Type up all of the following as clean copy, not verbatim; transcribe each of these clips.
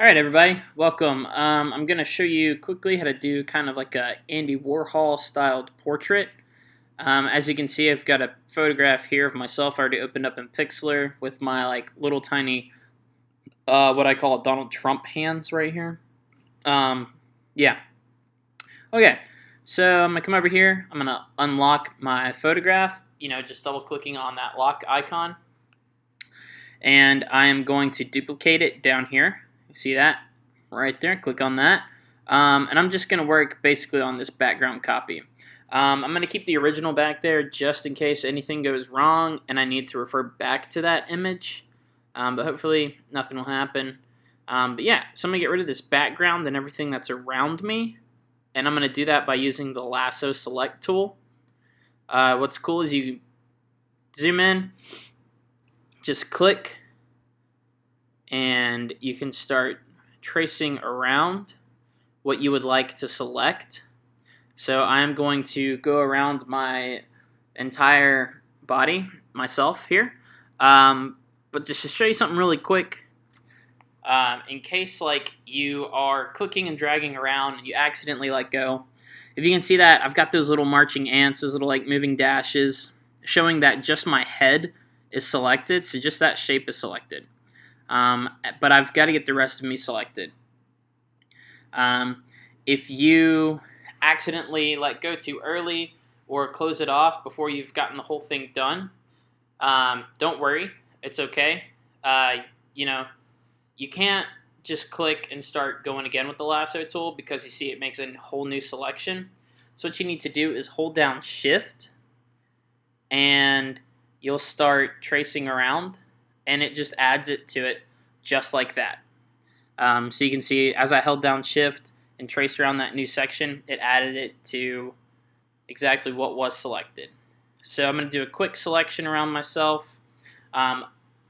All right, everybody, welcome. I'm going to show you quickly how to do kind of like a Andy Warhol styled portrait. As you can see, I've got a photograph here of myself already opened up in Pixlr with my like little tiny, what I call Donald Trump hands right here. Yeah. Okay, so I'm going to come over here. I'm going to unlock my photograph, just double clicking on that lock icon. And I am going to duplicate it down here. See that right there? Click on that. And I'm just going to work basically on this background copy. I'm going to keep the original back there just in case anything goes wrong and I need to refer back to that image. But hopefully nothing will happen. But yeah, so I'm going to get rid of this background and everything that's around me. And I'm going to do that by using the lasso select tool. What's cool is you zoom in, just click, and you can start tracing around what you would like to select. So I'm going to go around my entire body myself here. But just to show you something really quick, in case like you are clicking and dragging around and you accidentally let go, if you can see that, I've got those little marching ants, those little like moving dashes, showing that just my head is selected, so just that shape is selected. But I've got to get the rest of me selected. If you accidentally let go too early or close it off before you've gotten the whole thing done, don't worry, it's okay. You can't just click and start going again with the lasso tool because you see it makes a whole new selection. So what you need to do is hold down Shift and you'll start tracing around, and it just adds it to it just like that. So you can see as I held down Shift and traced around that new section, it added it to exactly what was selected. So I'm going to do a quick selection around myself.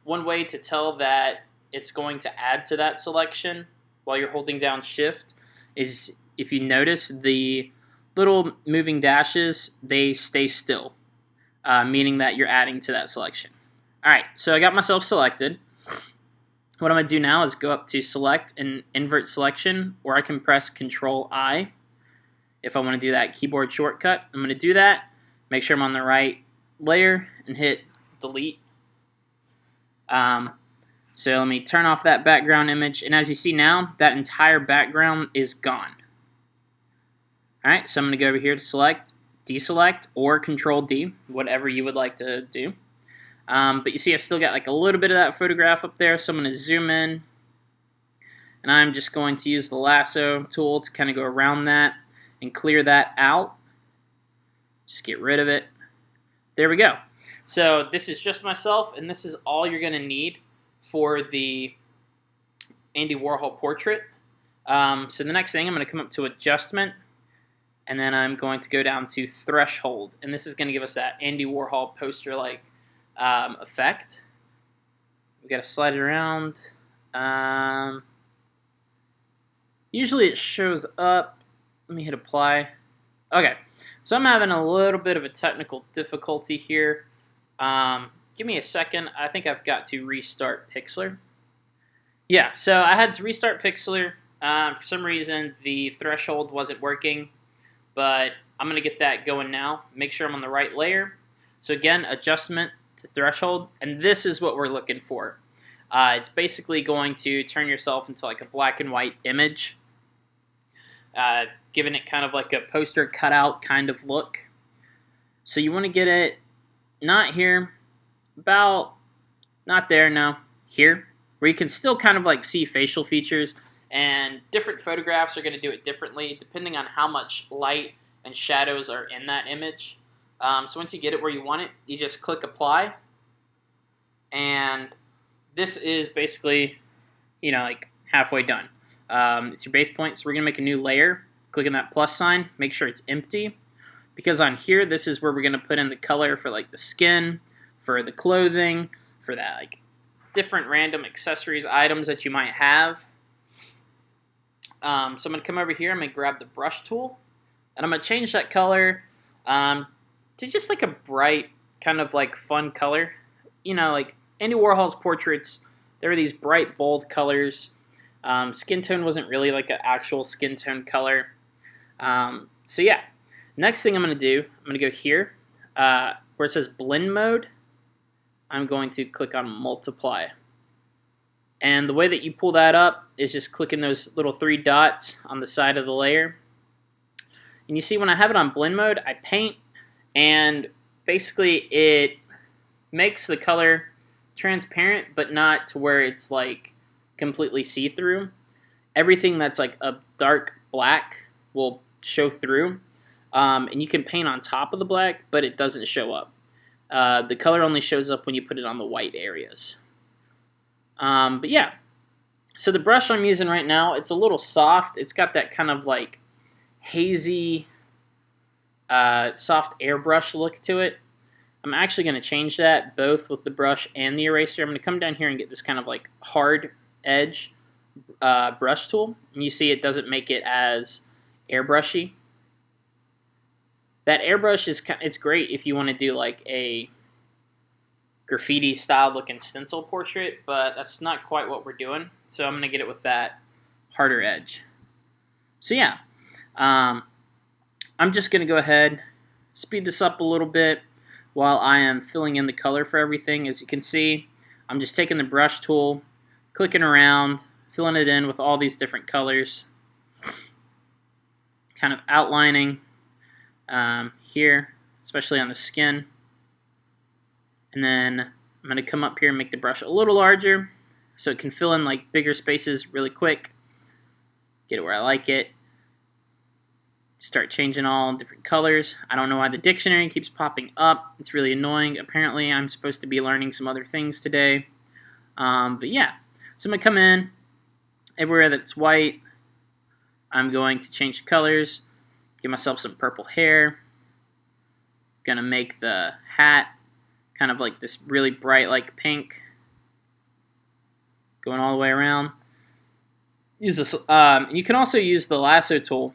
One way to tell that it's going to add to that selection while you're holding down Shift is if you notice the little moving dashes, they stay still. Meaning that you're adding to that selection. Alright, so I got myself selected. What I'm going to do now is go up to Select and Invert Selection, or I can press Control-I if I want to do that keyboard shortcut. I'm going to do that, make sure I'm on the right layer, and hit Delete. So let me turn off that background image, and as you see now, that entire background is gone. Alright, so I'm going to go over here to Select, Deselect, or Control-D, whatever you would like to do. But you see I still got like a little bit of that photograph up there, so I'm going to zoom in. And I'm just going to use the lasso tool to kind of go around that and clear that out. Just get rid of it. There we go. So this is just myself, and this is all you're going to need for the Andy Warhol portrait. So the next thing, I'm going to come up to Adjustment, and then I'm going to go down to Threshold, and this is going to give us that Andy Warhol poster-like effect. We got to slide it around. Usually it shows up. Let me hit Apply. Okay, so I'm having a little bit of a technical difficulty here. Give me a second. I think I've got to restart Pixlr. Yeah, so I had to restart Pixlr. For some reason, the threshold wasn't working. But I'm going to get that going now. Make sure I'm on the right layer. So again, Adjustment to Threshold. And this is what we're looking for. It's basically going to turn yourself into like a black and white image. Giving it kind of like a poster cutout kind of look. So you want to get it not here. About, not there, no. Here. Where you can still kind of like see facial features. And different photographs are going to do it differently depending on how much light and shadows are in that image. So once you get it where you want it, you just click Apply. And this is basically, like halfway done. It's your base point, so we're going to make a new layer. Click on that plus sign, make sure it's empty. Because on here, this is where we're going to put in the color for like the skin, for the clothing, for that like different random accessories, items that you might have. So I'm going to come over here, I'm going to grab the brush tool, and I'm going to change that color to just like a bright, kind of like fun color. Like Andy Warhol's portraits, there are these bright, bold colors. Skin tone wasn't really like an actual skin tone color. So yeah, next thing I'm going to do, I'm going to go here where it says blend mode. I'm going to click on multiply. And the way that you pull that up is just clicking those little 3 dots on the side of the layer. And you see when I have it on blend mode, I paint, and basically it makes the color transparent, but not to where it's like completely see-through. Everything that's like a dark black will show through, and you can paint on top of the black, but it doesn't show up. The color only shows up when you put it on the white areas. But yeah, so the brush I'm using right now, it's a little soft. It's got that kind of like hazy, soft airbrush look to it. I'm actually going to change that both with the brush and the eraser. I'm going to come down here and get this kind of like hard edge brush tool. And you see it doesn't make it as airbrushy. That airbrush it's great if you want to do like a graffiti style looking stencil portrait, but that's not quite what we're doing. So I'm going to get it with that harder edge. So yeah, I'm just going to go ahead, speed this up a little bit while I am filling in the color for everything. As you can see, I'm just taking the brush tool, clicking around, filling it in with all these different colors, kind of outlining here, especially on the skin. And then I'm going to come up here and make the brush a little larger so it can fill in like bigger spaces really quick. Get it where I like it. Start changing all different colors. I don't know why the dictionary keeps popping up. It's really annoying. Apparently I'm supposed to be learning some other things today. But yeah, so I'm going to come in everywhere that's white. I'm going to change the colors, give myself some purple hair. Gonna make the hat kind of like this really bright like pink, going all the way around. Use this. You can also use the lasso tool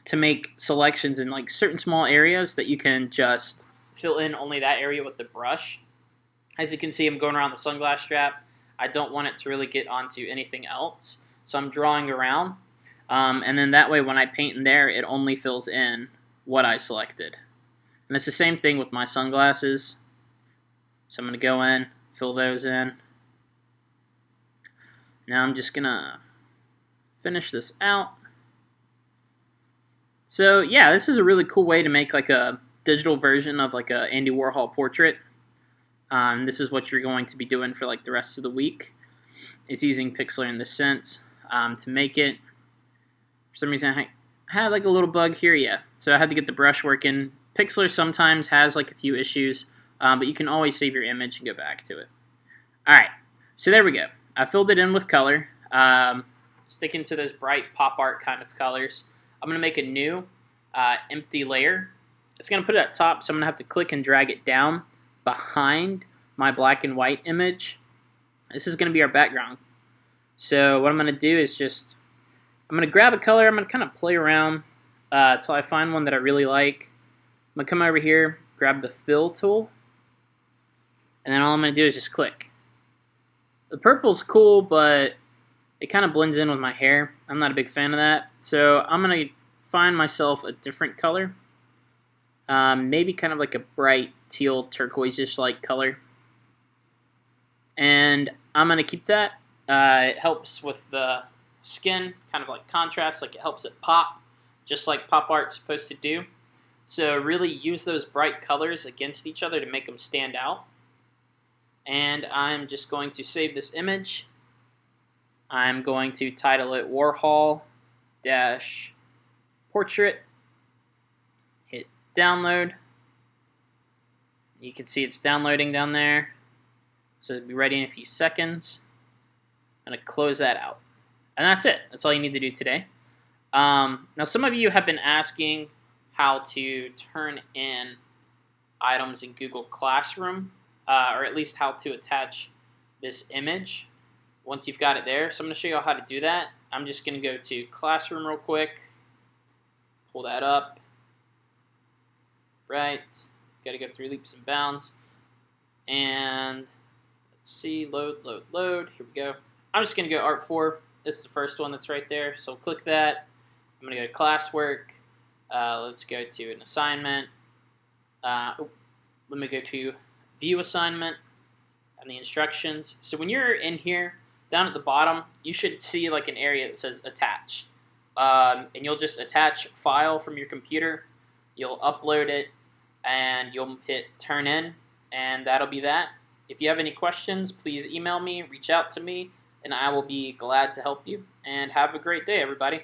to make selections in like certain small areas that you can just fill in only that area with the brush. As you can see, I'm going around the sunglass strap. I don't want it to really get onto anything else, so I'm drawing around. And then that way when I paint in there, it only fills in what I selected. And it's the same thing with my sunglasses. So I'm going to go in, fill those in. Now I'm just going to finish this out. So yeah, this is a really cool way to make like a digital version of like a Andy Warhol portrait. This is what you're going to be doing for like the rest of the week. Is using Pixlr in this sense to make it. For some reason I had like a little bug here, yeah. So I had to get the brush working. Pixlr sometimes has like a few issues, but you can always save your image and go back to it. Alright, so there we go. I filled it in with color, sticking to those bright pop art kind of colors. I'm going to make a new empty layer. It's going to put it at top, so I'm going to have to click and drag it down behind my black and white image. This is going to be our background. So what I'm going to do is I'm going to grab a color. I'm going to kind of play around until I find one that I really like. I'm going to come over here, grab the fill tool, and then all I'm going to do is just click. The purple's cool, but it kind of blends in with my hair. I'm not a big fan of that. So I'm going to find myself a different color. Maybe kind of like a bright teal turquoise-ish like color. And I'm going to keep that. It helps with the skin, kind of like contrast, like it helps it pop, just like pop art's supposed to do. So really use those bright colors against each other to make them stand out. And I'm just going to save this image. I'm going to title it Warhol-portrait. Hit download. You can see it's downloading down there. So it'll be ready in a few seconds. I'm going to close that out. And that's it. That's all you need to do today. Now some of you have been asking how to turn in items in Google Classroom, or at least how to attach this image once you've got it there. So I'm going to show you how to do that. I'm just going to go to Classroom real quick, pull that up, right, got to go through leaps and bounds, and let's see, load, here we go. I'm just going to go Art 4, This is the first one that's right there. So click that. I'm going to go to classwork. Let's go to an assignment. Let me go to view assignment and the instructions. So when you're in here, down at the bottom, you should see like an area that says attach. And you'll just attach file from your computer. You'll upload it and you'll hit turn in, and that'll be that. If you have any questions, please email me, reach out to me, and I will be glad to help you. And have a great day, everybody.